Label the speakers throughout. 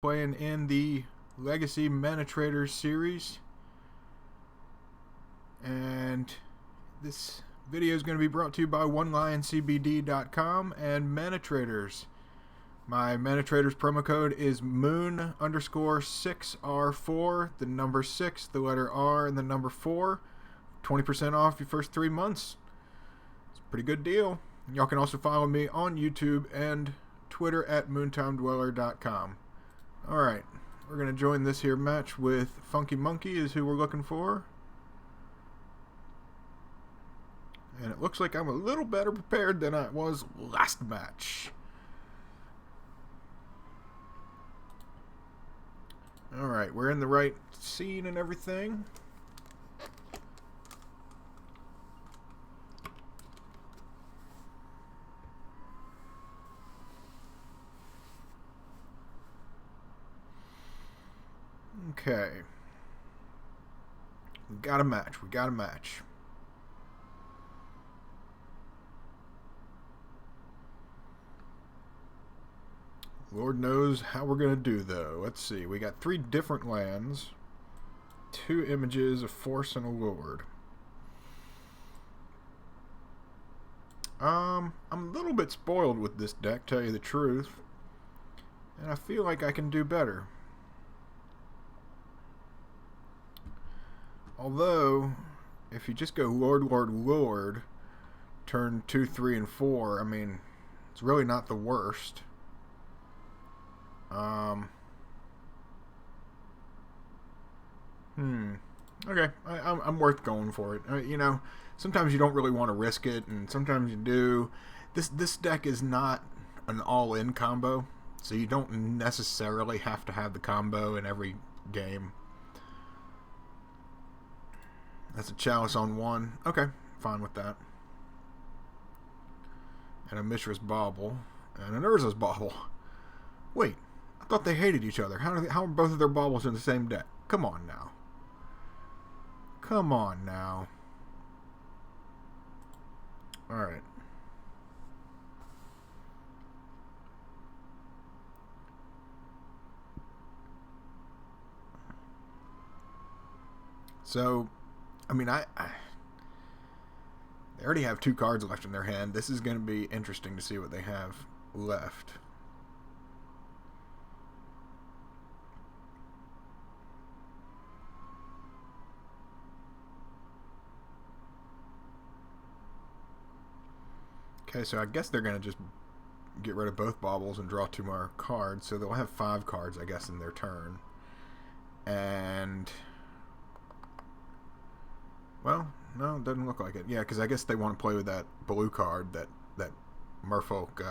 Speaker 1: Playing in the Legacy ManaTraders Series, and this video is going to be brought to you by OneLionCBD.com and ManaTraders. My ManaTraders promo code is Moon_6R4, the number 6, the letter R, and the number 4. 20% off your first 3 months. It's a pretty good deal. Y'all can also follow me on YouTube and Twitter at MoonTimeDweller.com. Alright, we're going to join this here match with Funky Monkey is who we're looking for. And it looks like I'm a little better prepared than I was last match. Alright, we're in the right scene and everything. Okay. We got a match. Lord knows how we're going to do, though. Let's see. We got 3 different lands, 2 images, a force, and a lord. I'm a little bit spoiled with this deck, tell you the truth. And I feel like I can do better. Although, if you just go Lord, Lord, Lord, turn 2, 3, and 4, I mean, it's really not the worst. Okay, I'm worth going for it. You know, sometimes you don't really want to risk it, and sometimes you do. This deck is not an all-in combo, so you don't necessarily have to have the combo in every game. That's a chalice on 1. Okay, fine with that. And a Mishra's Bauble. And an Urza's Bauble. Wait, I thought they hated each other. How are both of their baubles in the same deck? Come on now. Come on now. Alright. So, I mean, they already have 2 cards left in their hand. This is going to be interesting to see what they have left. Okay, so I guess they're going to just get rid of both baubles and draw 2 more cards. So they'll have 5 cards, I guess, in their turn. And... well, no, it doesn't look like it. Yeah, because I guess they want to play with that blue card, that Merfolk,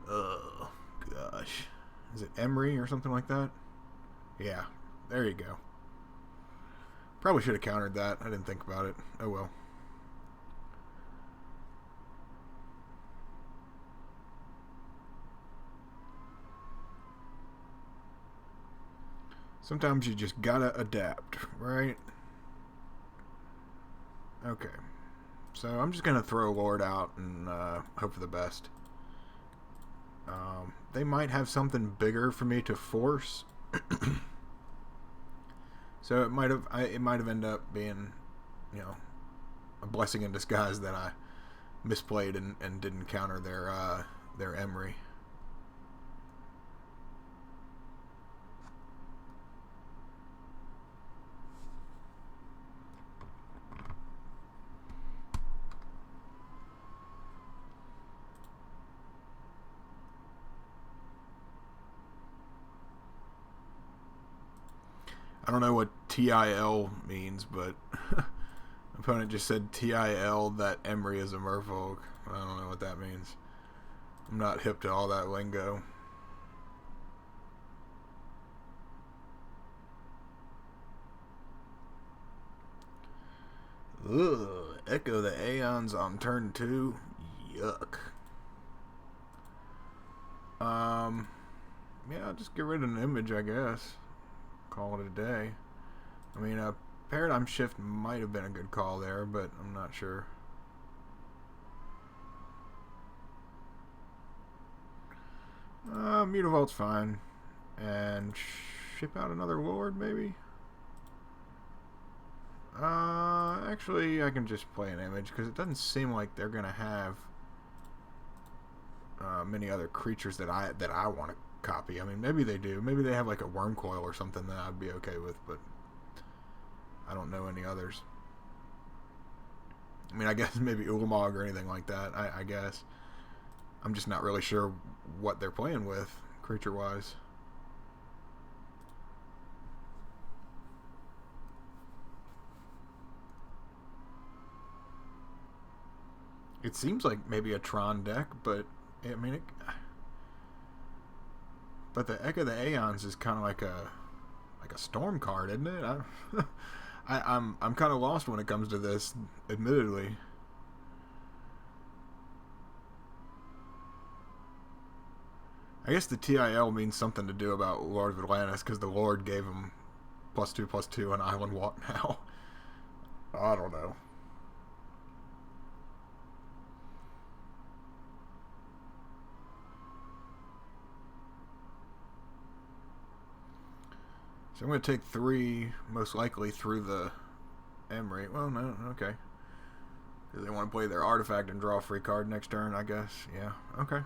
Speaker 1: oh, gosh. Is it Emery or something like that? Yeah, there you go. Probably should have countered that. I didn't think about it. Oh, well. Sometimes you just gotta adapt, right? Okay, so I'm just going to throw Lord out and hope for the best. They might have something bigger for me to force. So it might have ended up being, you know, a blessing in disguise that I misplayed and didn't counter their Emery. I don't know what TIL means, but opponent just said TIL that Emery is a Merfolk. I don't know what that means. I'm not hip to all that lingo. Ugh, Echo the Aeons on turn 2. Yuck. Yeah, I'll just get rid of an image, I guess. Call it a day. I mean, a Paradigm Shift might have been a good call there, but I'm not sure. Mutavault's fine. And ship out another Lord, maybe? Actually, I can just play an image, because it doesn't seem like they're going to have many other creatures that I want to copy. I mean, maybe they do. Maybe they have like a worm coil or something that I'd be okay with, but I don't know any others. I mean, I guess maybe Ulamog or anything like that, I guess. I'm just not really sure what they're playing with, creature-wise. It seems like maybe a Tron deck, but I mean, but the Echo of the Aeons is kind of like a storm card, isn't it? I'm kind of lost when it comes to this, admittedly. I guess the TIL means something to do about Lord of Atlantis, because the Lord gave him +2/+2 on Island Walk now. I don't know. So I'm going to take 3, most likely, through the Emery. Well, no, okay. Because they want to play their artifact and draw a free card next turn, I guess. Yeah, okay.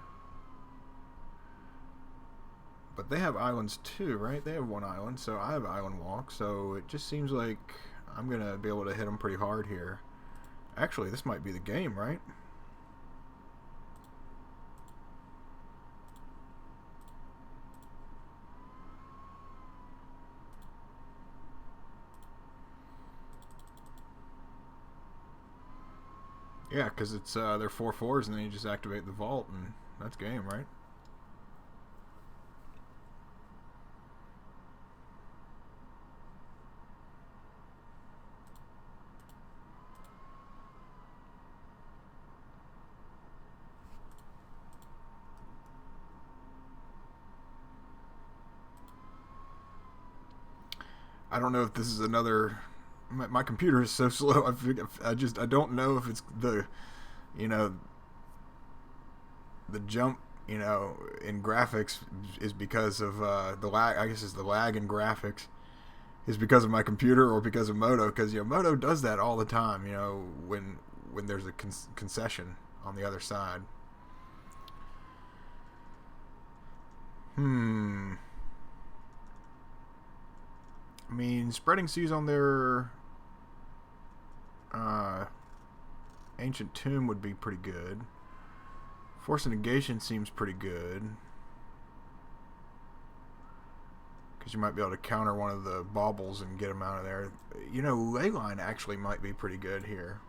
Speaker 1: But they have islands too, right? They have 1 island, so I have Island Walk. So it just seems like I'm going to be able to hit them pretty hard here. Actually, this might be the game, right? Yeah, because it's they're 4/4s, and then you just activate the vault, and that's game, right? I don't know if this is another. My computer is so slow. I don't know if it's the, you know, the jump, in graphics is because of the lag. I guess it's the lag in graphics is because of my computer or because of Moto. Because Moto does that all the time. When there's a concession on the other side. I mean, Spreading Seas on their Ancient Tomb would be pretty good. Force of Negation seems pretty good, because you might be able to counter one of the baubles and get them out of there. Leyline actually might be pretty good here.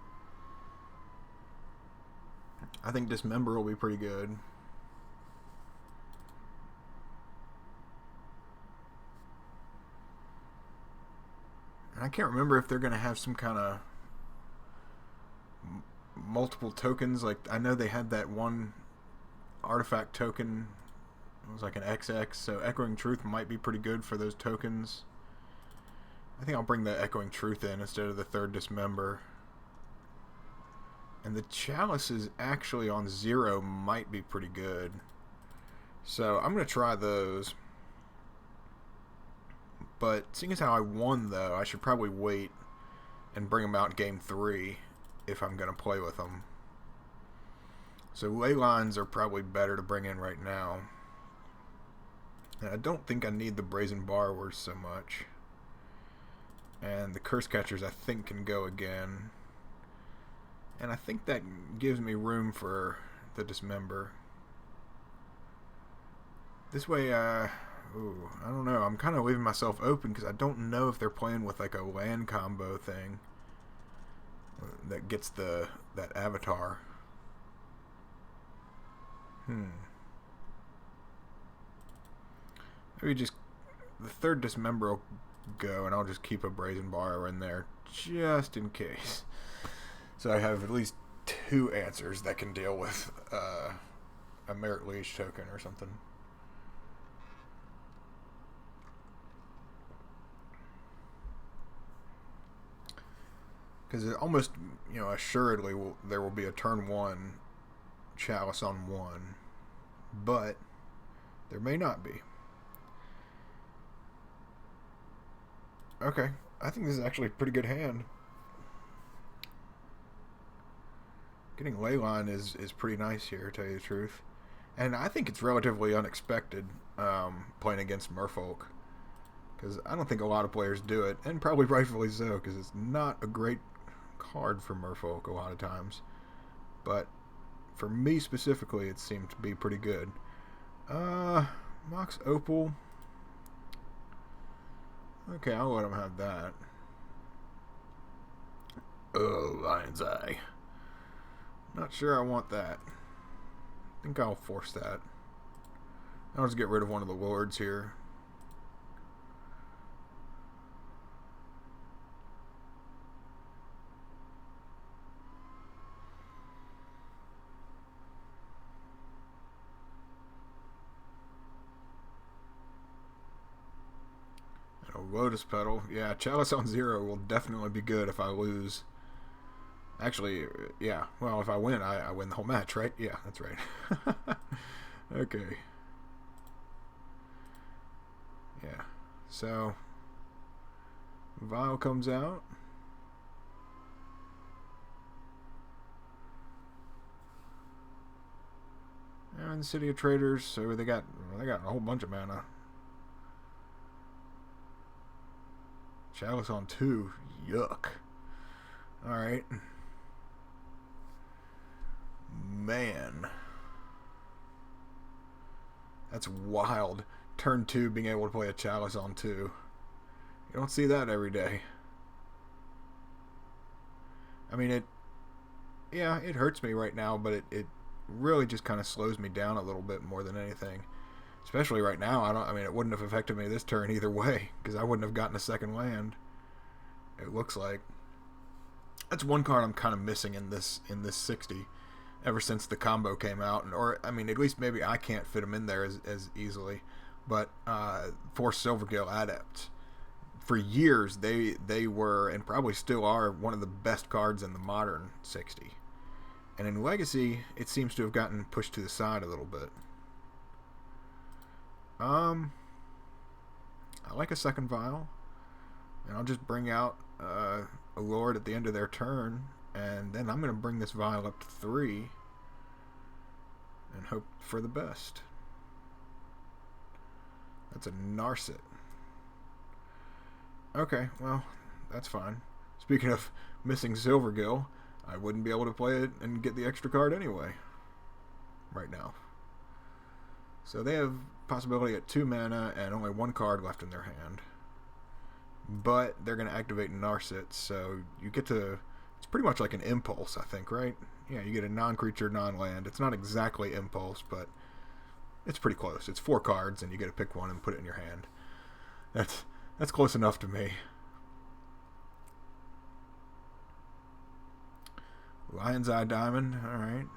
Speaker 1: I think Dismember will be pretty good. And I can't remember if they're going to have some kind of multiple tokens. Like, I know they had that one artifact token. It was like an XX, so Echoing Truth might be pretty good for those tokens. I think I'll bring the Echoing Truth in instead of the 3rd Dismember. And the Chalice is actually on 0, might be pretty good. So I'm going to try those. But seeing as how I won, though, I should probably wait and bring them out in Game 3 if I'm going to play with them. So ley lines are probably better to bring in right now. And I don't think I need the Brazen Borrowers so much. And the Curse Catchers, I think, can go again. And I think that gives me room for the Dismember. This way, I don't know. I'm kind of leaving myself open because I don't know if they're playing with like a land combo thing that gets that avatar. Maybe just the 3rd Dismember will go, and I'll just keep a Brazen Borrower in there just in case. So I have at least 2 answers that can deal with a Merit Leash token or something. Because it almost, assuredly there will be a turn 1 Chalice on 1. But There may not be. Okay, I think this is actually a pretty good hand. Getting Leyline is pretty nice here, to tell you the truth. And I think it's relatively unexpected playing against Merfolk. Because I don't think a lot of players do it, and probably rightfully so, because it's not a great card for Merfolk a lot of times. But for me specifically, it seemed to be pretty good. Mox Opal. Okay, I'll let him have that. Oh, Lion's Eye. Not sure I want that. I think I'll force that. I'll just get rid of one of the lords here. And a Lotus Petal. Yeah, Chalice on 0 will definitely be good if I lose. Actually, yeah. Well, if I win, I win the whole match, right? Yeah, that's right. Okay. Yeah. So, Vial comes out. And City of Traders, so they got a whole bunch of mana. Chalice on 2. Yuck. Alright. Man. That's wild. Turn 2 being able to play a Chalice on 2. You don't see that every day. I mean, it hurts me right now, but it really just kind of slows me down a little bit more than anything. Especially right now, I mean, it wouldn't have affected me this turn either way, because I wouldn't have gotten a second land. It looks like. That's one card I'm kind of missing in this 60. Ever since the combo came out, or I mean, at least maybe I can't fit them in there as easily. But for Silvergill Adept, for years they were and probably still are one of the best cards in the modern 60. And in Legacy, it seems to have gotten pushed to the side a little bit. I like a second Vial, and I'll just bring out a Lord at the end of their turn. And then I'm going to bring this Vial up to 3 and hope for the best. That's a Narset. Okay, well, that's fine. Speaking of missing Silvergill, I wouldn't be able to play it and get the extra card anyway. Right now. So they have possibility at 2 mana and only 1 card left in their hand. But they're going to activate Narset, so you get to... It's pretty much like an Impulse, I think, right? Yeah, you get a non-creature, non-land. It's not exactly Impulse, but it's pretty close. It's 4 cards, and you get to pick one and put it in your hand. That's close enough to me. Lion's Eye Diamond, alright.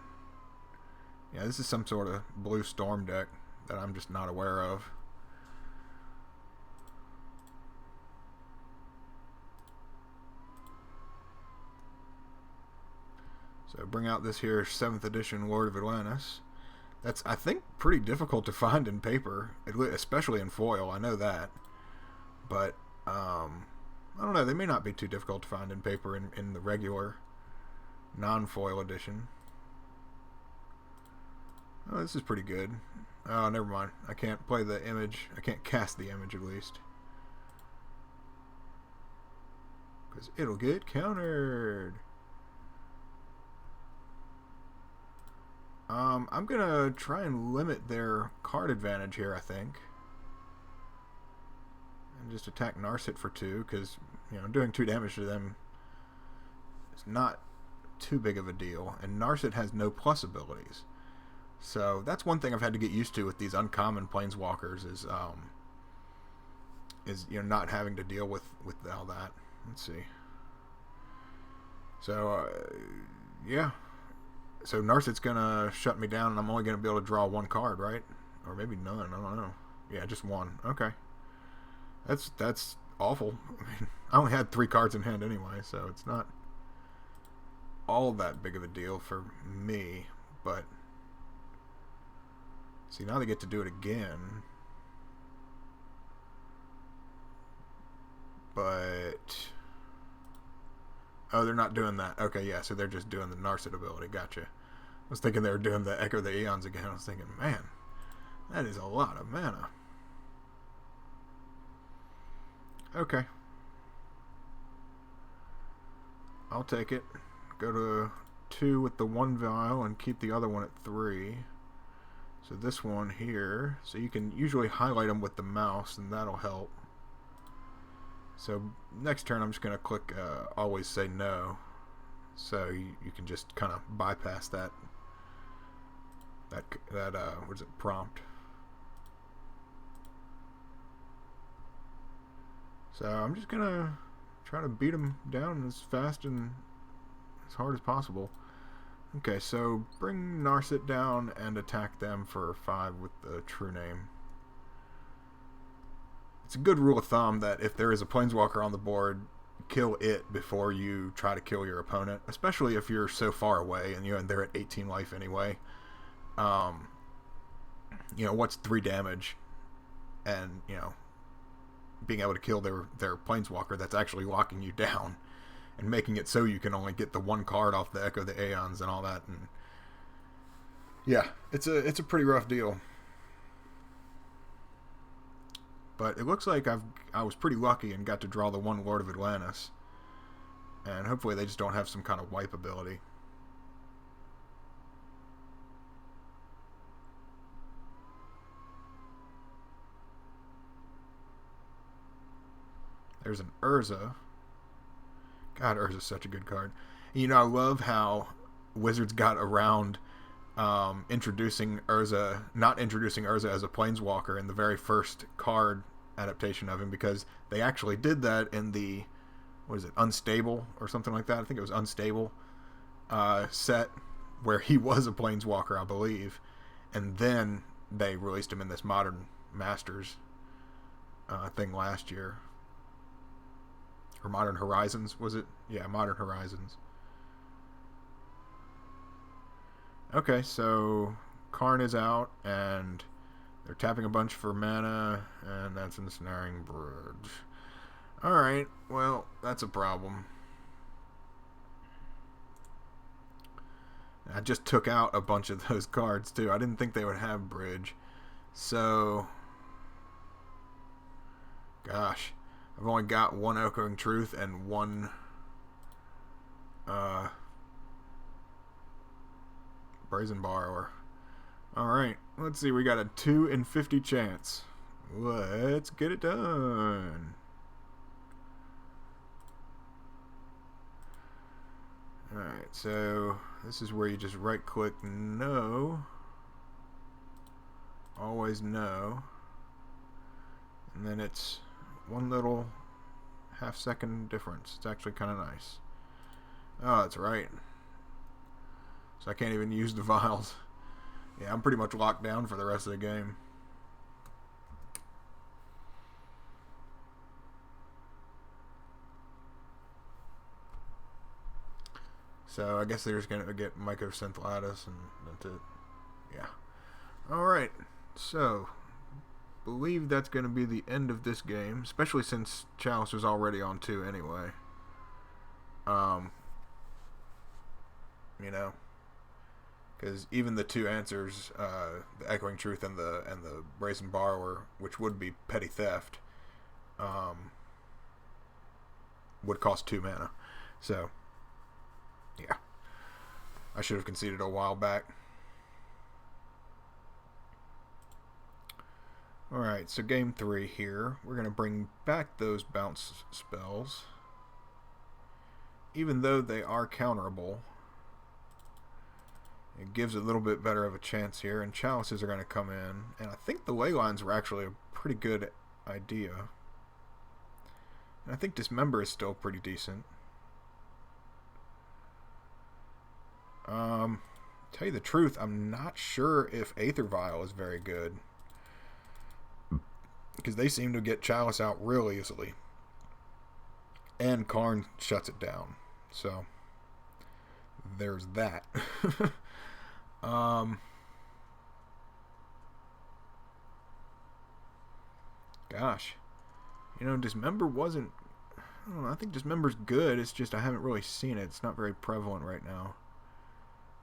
Speaker 1: Yeah, this is some sort of blue storm deck that I'm just not aware of. So bring out this here 7th edition Lord of Atlantis. That's, I think, pretty difficult to find in paper, especially in foil. I know that. But, I don't know. They may not be too difficult to find in paper in the regular non-foil edition. Oh, this is pretty good. Oh, never mind. I can't play the image. I can't cast the image, at least. Because it'll get countered. I'm going to try and limit their card advantage here, I think. And just attack Narset for 2, because, you know, doing 2 damage to them is not too big of a deal. And Narset has no plus abilities. So that's one thing I've had to get used to with these uncommon planeswalkers is you know, not having to deal with all that. Let's see. So yeah. So Narset's gonna shut me down, and I'm only gonna be able to draw 1 card, right? Or maybe none. I don't know. Yeah, just 1. Okay. That's awful. I mean, I only had 3 cards in hand anyway, so it's not all that big of a deal for me. But See, now they get to do it again. But... oh, they're not doing that. Okay, yeah, so they're just doing the Narset ability. Gotcha. I was thinking they were doing the Echo the Aeons again. I was thinking, man, that is a lot of mana. Okay. I'll take it. Go to 2 with the 1 vial and keep the other one at 3. So this one here, so you can usually highlight them with the mouse and that'll help. So next turn I'm just going to click always say no. So you can just kind of bypass that what is it, prompt. So I'm just going to try to beat them down as fast and as hard as possible. Okay, so bring Narset down and attack them for 5 with the true name. It's a good rule of thumb that if there is a Planeswalker on the board, kill it before you try to kill your opponent, especially if you're so far away and they're at 18 life anyway. What's 3 damage? And, being able to kill their Planeswalker that's actually locking you down and making it so you can only get the 1 card off the Echo the Aeons and all that. And yeah, it's a pretty rough deal. But it looks like I was pretty lucky and got to draw the 1 Lord of Atlantis. And hopefully they just don't have some kind of wipe ability. There's an Urza. God, Urza's such a good card. And, I love how Wizards got around not introducing Urza as a Planeswalker in the very first card adaptation of him, because they actually did that in the, Unstable or something like that. I think it was Unstable set where he was a Planeswalker, I believe. And then they released him in this Modern Masters thing last year. Or Modern Horizons, was it? Yeah, Modern Horizons. Okay, so Karn is out, and they're tapping a bunch for mana, and that's Ensnaring Bridge. Alright, well, that's a problem. I just took out a bunch of those cards, too. I didn't think they would have Bridge. So... gosh. I've only got 1 Echoing Truth and 1 Brazen Borrower. Alright, let's see. We got a 2 in 50 chance. Let's get it done. Alright, so this is where you just right click no. Always no. And then it's 1 little half-second difference. It's actually kind of nice. Oh, that's right. So I can't even use the vials. Yeah, I'm pretty much locked down for the rest of the game. So I guess they're just going to get Mycosynth Lattice and that's it. Yeah. Alright. So... believe that's going to be the end of this game, especially since Chalice was already on 2 anyway. Because even the 2 answers, the Echoing Truth and the Brazen Borrower, which would be Petty Theft, would cost 2 mana. So, yeah. I should have conceded a while back. Alright, so game 3 here. We're going to bring back those bounce spells. Even though they are counterable, it gives a little bit better of a chance here. And Chalices are going to come in. And I think the ley lines were actually a pretty good idea. And I think Dismember is still pretty decent. Tell you the truth, I'm not sure if Aether Vial is very good. Because they seem to get Chalice out real easily. And Karn shuts it down. So, there's that. Gosh. Dismember wasn't... I don't know, I think Dismember's good. It's just I haven't really seen it. It's not very prevalent right now.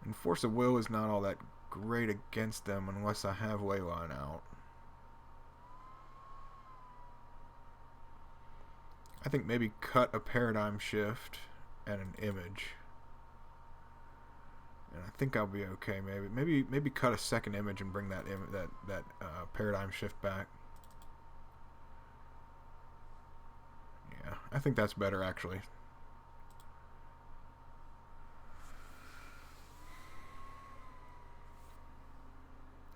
Speaker 1: And Force of Will is not all that great against them unless I have Leyline out. I think maybe cut a Paradigm Shift and an image. And I think I'll be okay. Maybe cut a second image and bring that Paradigm Shift back. Yeah, I think that's better actually.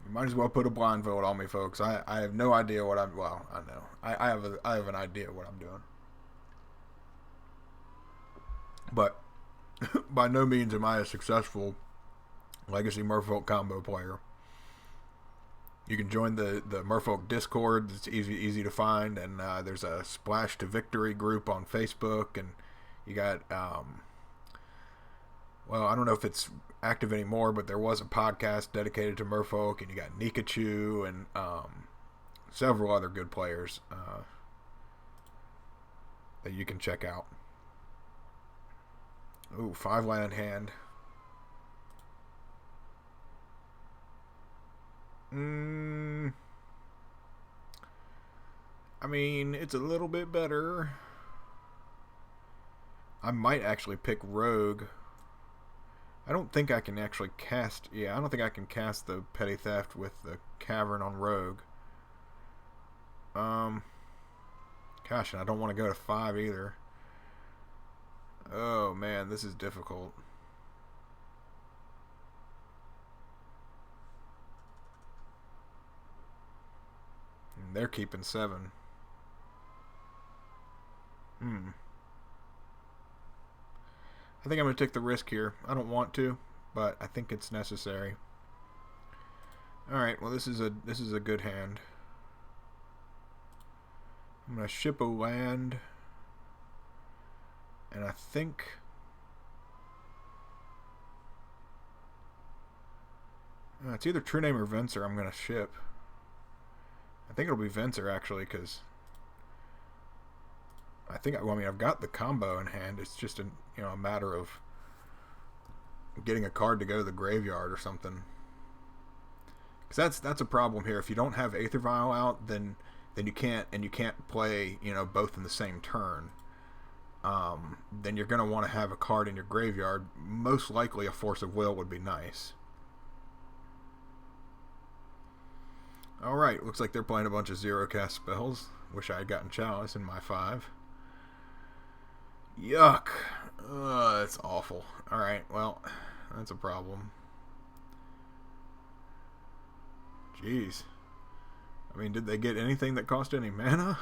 Speaker 1: You might as well put a blindfold on me, folks. I have no idea what I'm... Well, I know. I have an idea what I'm doing. But by no means am I a successful Legacy Merfolk combo player. You can join the Merfolk Discord. It's easy to find, and there's a Splash to Victory group on Facebook, and you got well, I don't know if it's active anymore, but there was a podcast dedicated to Merfolk, and you got Nikachu and several other good players that you can check out. Ooh, 5 land hand. I mean, it's a little bit better. I might actually pick Rogue. I don't think I can actually cast... Yeah, I don't think I can cast the Petty Theft with the Cavern on Rogue. Gosh, and I don't want to go to 5 either. Oh, man, this is difficult. And they're keeping 7. I think I'm going to take the risk here. I don't want to, but I think it's necessary. Alright, well this is a good hand. I'm going to ship a land. And I think... it's either True Name or Venser I'm going to ship. I think it'll be Venser actually, because... I've got the combo in hand. It's just a matter of getting a card to go to the graveyard or something. Because that's a problem here. If you don't have Aether Vial out, then you can't play both in the same turn. Then you're going to want to have a card in your graveyard. Most likely a Force of Will would be nice. Alright, looks like they're playing a bunch of 0-cast spells. Wish I had gotten Chalice in my 5. Yuck. That's awful. Alright, well, that's a problem. Jeez. I mean, did they get anything that cost any mana?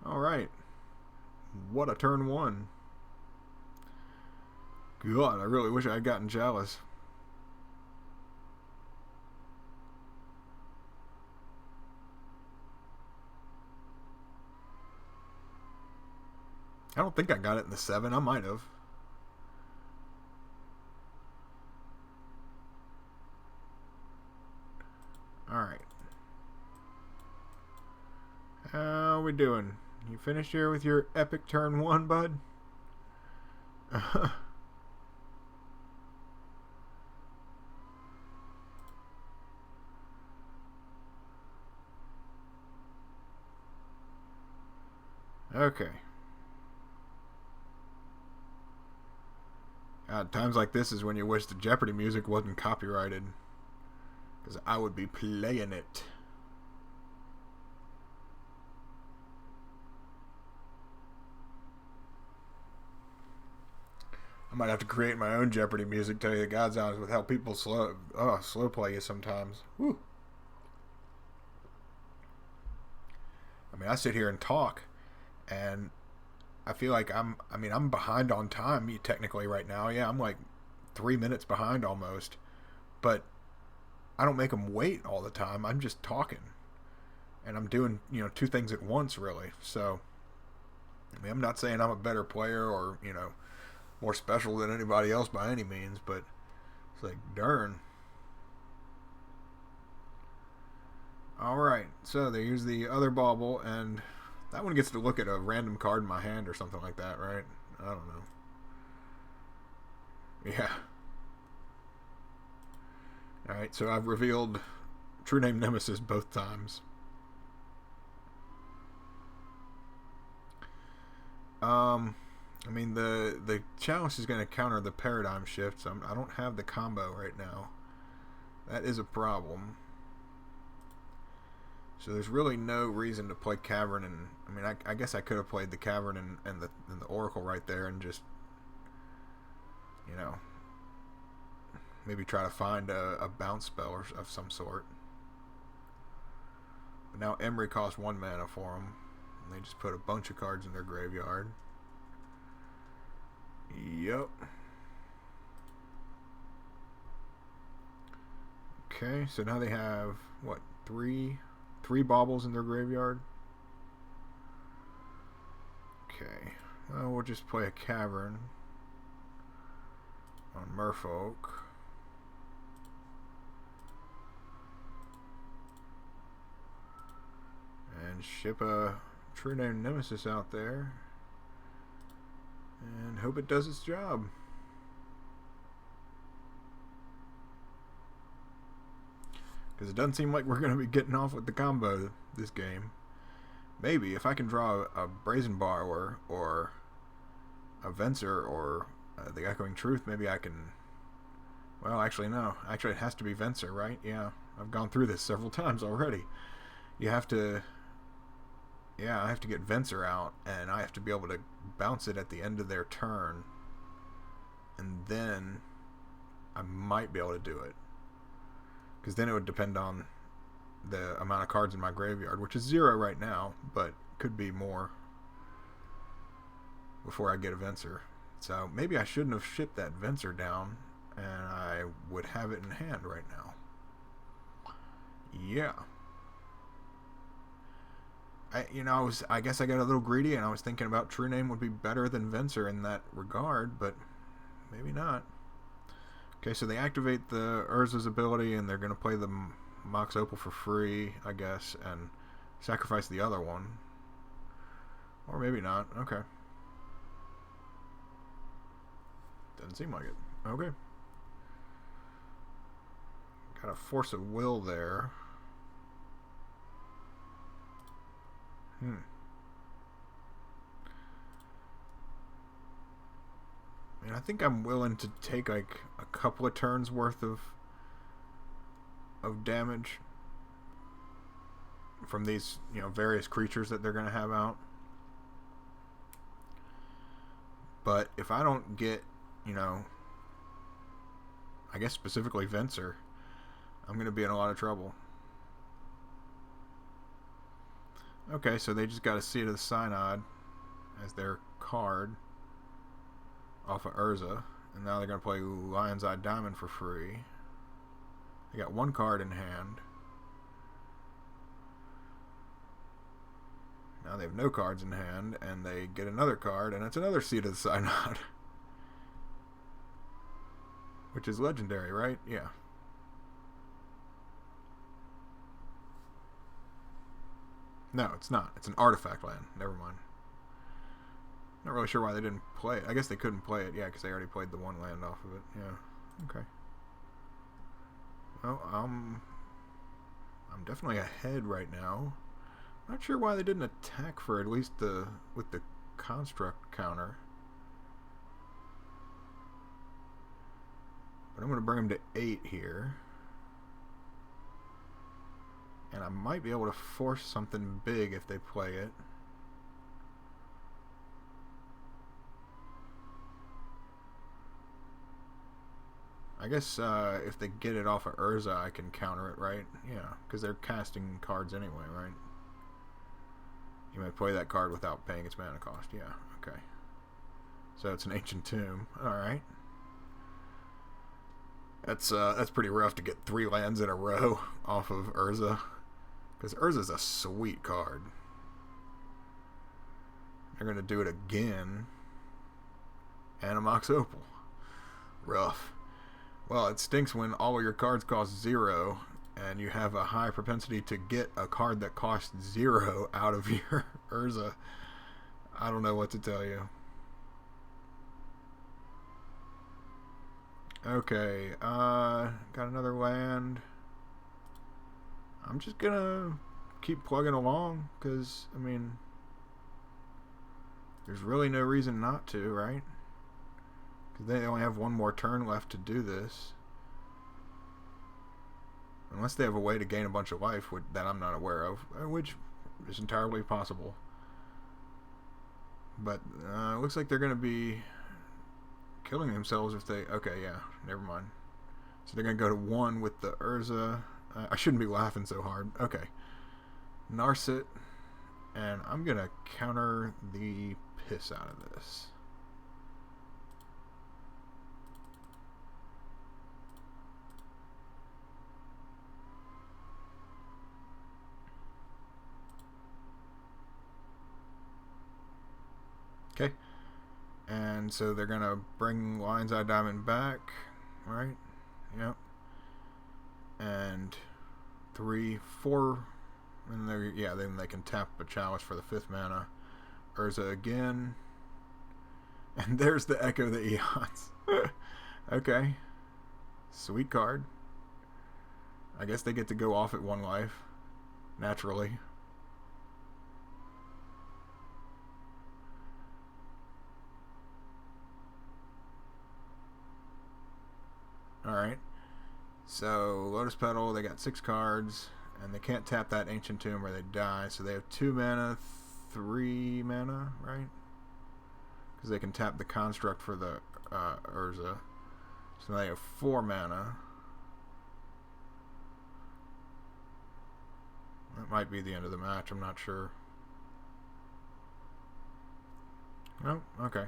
Speaker 1: Alright. What a turn 1. God, I really wish I had gotten Chalice. I don't think I got it in the 7. I might have. Alright. How we doing? You finished here with your epic turn 1, bud? Okay. God, times like this is when you wish the Jeopardy music wasn't copyrighted. Because I would be playing it. I might have to create my own Jeopardy music, tell you the God's honest, with how people slow play you sometimes. Woo. I mean, I sit here and talk, and I feel like I'm behind on time technically right now. Yeah, I'm like 3 minutes behind almost. But I don't make them wait all the time. I'm just talking. And I'm doing, 2 things at once, really. So, I mean, I'm not saying I'm a better player or, more special than anybody else by any means, but it's like, darn. Alright, so they use the other bauble, and that one gets to look at a random card in my hand or something like that, right? I don't know. Yeah. Alright, so I've revealed True Name Nemesis both times. I mean, the challenge is going to counter the paradigm shift, so I don't have the combo right now. That is a problem. So there's really no reason to play Cavern, and I mean, I guess I could have played the Cavern and the Oracle right there and just, you know, maybe try to find a bounce spell of some sort. But now Emery costs 1 mana for them, and they just put a bunch of cards in their graveyard. Yep. Okay, so now they have, what, three baubles in their graveyard? Okay, well, we'll just play a Cavern on Merfolk. And ship a True Name Nemesis out there. And hope it does its job. Because it doesn't seem like we're going to be getting off with the combo this game. Maybe, if I can draw a Brazen Borrower or a Venser or the Echoing Truth, maybe I can... Well, actually, no. Actually, it has to be Venser, right? Yeah, I've gone through this several times already. You have to... Yeah, I have to get Venser out, and I have to be able to bounce it at the end of their turn. And then I might be able to do it. Because then it would depend on the amount of cards in my graveyard, which is 0 right now, but could be more before I get a Venser. So maybe I shouldn't have shipped that Venser down, and I would have it in hand right now. Yeah. I guess I got a little greedy, and I was thinking about True Name would be better than Venser in that regard, but maybe not. Okay, so they activate the Urza's ability, and they're going to play the Mox Opal for free, I guess, and sacrifice the other one. Or maybe not. Okay. Doesn't seem like it. Okay. Got a Force of Will there. I mean, I think I'm willing to take like a couple of turns worth of damage from these, various creatures that they're going to have out. But if I don't get, I guess specifically Venser, I'm going to be in a lot of trouble. Okay, so they just got a Seed of the Synod as their card off of Urza, and now they're going to play Lion's Eye Diamond for free. They got 1 card in hand. Now they have no cards in hand, and they get another card, and it's another Seed of the Synod. Which is legendary, right? Yeah. No, it's not. It's an artifact land. Never mind. Not really sure why they didn't play it. I guess they couldn't play it, yeah, because they already played the 1 land off of it. Yeah. Okay. Well, I'm definitely ahead right now. Not sure why they didn't attack for at least with the construct counter. But I'm going to bring them to 8 here. And I might be able to force something big if they play it. I guess if they get it off of Urza, I can counter it, right? Yeah, because they're casting cards anyway, right? You may play that card without paying its mana cost. Yeah, okay. So it's an Ancient Tomb. Alright. That's pretty rough to get 3 lands in a row off of Urza. Because Urza's a sweet card. They're going to do it again. And a Mox Opal. Rough. Well, it stinks when all of your cards cost 0 and you have a high propensity to get a card that costs 0 out of your Urza. I don't know what to tell you. Okay, got another land. I'm just gonna keep plugging along, because, I mean, there's really no reason not to, right? Because they only have one more turn left to do this. Unless they have a way to gain a bunch of life that I'm not aware of, which is entirely possible. But it looks like they're going to be killing themselves if they... Okay, yeah, never mind. So they're going to go to 1 with the Urza. I shouldn't be laughing so hard. Okay. Narset. And I'm going to counter the piss out of this. Okay. And so they're going to bring Lion's Eye Diamond back. Right? Yep. And 3, 4... And then they can tap a Chalice for the 5th mana. Urza again. And there's the Echo the Eons. Okay. Sweet card. I guess they get to go off at 1 life. Naturally. Alright. So, Lotus Petal, they got 6 cards. And they can't tap that Ancient Tomb or they die. So they have 2 mana, 3 mana, right? Because they can tap the Construct for the Urza. So they have 4 mana. That might be the end of the match, I'm not sure. Oh, okay.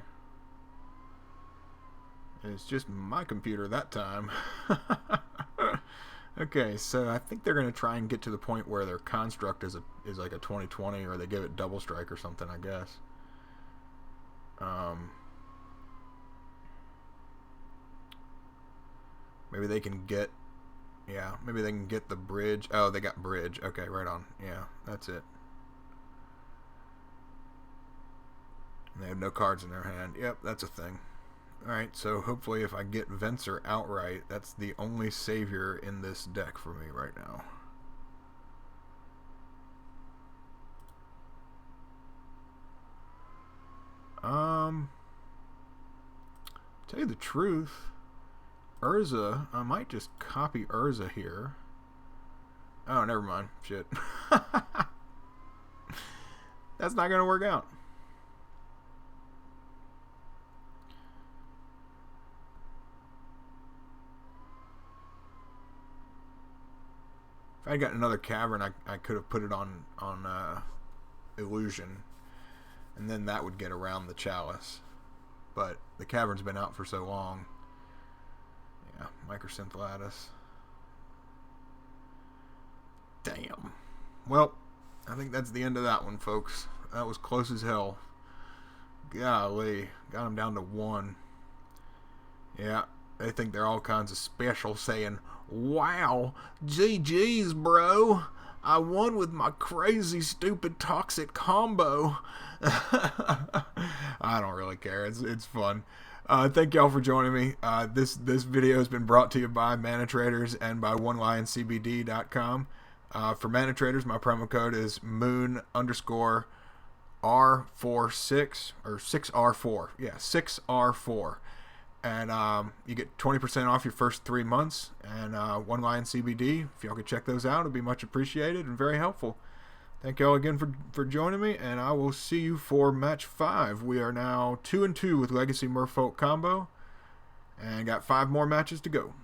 Speaker 1: It's just my computer that time. Okay, so I think they're going to try and get to the point where their Construct is like a 20/20, or they give it Double Strike or something, I guess. Maybe they can get... Yeah, maybe they can get the bridge. Oh, they got bridge. Okay, right on. Yeah, that's it. And they have no cards in their hand. Yep, that's a thing. Alright, so hopefully if I get Venser outright, that's the only savior in this deck for me right now. Tell you the truth, Urza, I might just copy Urza here. Oh, never mind. Shit. That's not going to work out. If I got another Cavern, I could have put it on Illusion, and then that would get around the Chalice. But the Cavern's been out for so long. Yeah, Microsynth Lattice. Damn. Well, I think that's the end of that one, folks. That was close as hell. Golly, got him down to 1. Yeah, they think they're all kinds of special, saying, "Wow, GG's, bro. I won with my crazy, stupid, toxic combo." I don't really care. It's fun. Thank y'all for joining me. This video has been brought to you by ManaTraders and by OneLionCBD.com. For ManaTraders, my promo code is Moon_R46 or 6R4. Yeah, 6R4. And you get 20% off your first 3 months. And One Lion CBD, if y'all could check those out, it'd be much appreciated and very helpful. Thank y'all again for joining me, and I will see you for match 5. We are now 2-2 with Legacy Merfolk combo, and got 5 more matches to go.